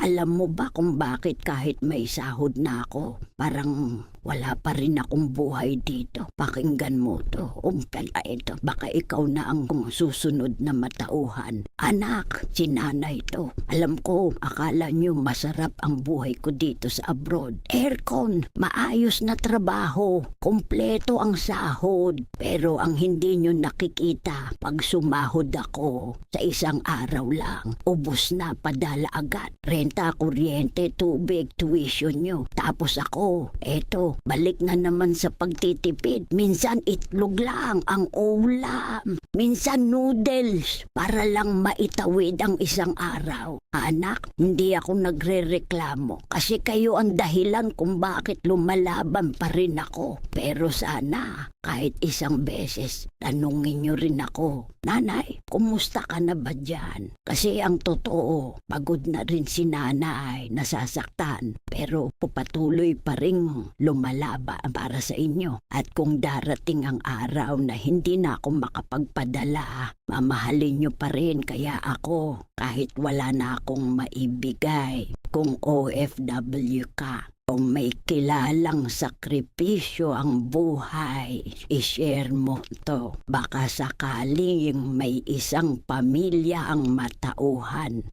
Alam mo ba kung bakit kahit may sahod na ako, parang wala pa rin akong buhay dito? Pakinggan mo to. Umpala ito. Baka ikaw na ang susunod na matauhan. Anak, si nanay to. Alam ko, akala nyo masarap ang buhay ko dito sa abroad. Aircon, maayos na trabaho, kompleto ang sahod. Pero ang hindi nyo nakikita, pag sumahod ako sa isang araw lang, ubos na padala agad. Renta, kuryente, tubig, tuition nyo. Tapos ako, eto, balik na naman sa pagtitipid. Minsan itlog lang ang ulam. Minsan noodles para lang maitawid ang isang araw. Anak, hindi ako nagrereklamo kasi kayo ang dahilan kung bakit lumalaban pa rin ako. Pero sana, kahit isang beses, tanungin nyo rin ako, Nanay, kumusta ka na ba dyan? Kasi ang totoo, pagod na rin si nanay, nasasaktan. Pero pupatuloy pa rin lumalaban para sa inyo. At kung darating ang araw na hindi na ako makapagpadala, mamahalin nyo pa rin kaya ako kahit wala na akong maibigay. Kung OFW ka, kung may kilalang sakripisyo ang buhay, i-share mo to. Baka sakaling may isang pamilya ang matauhan.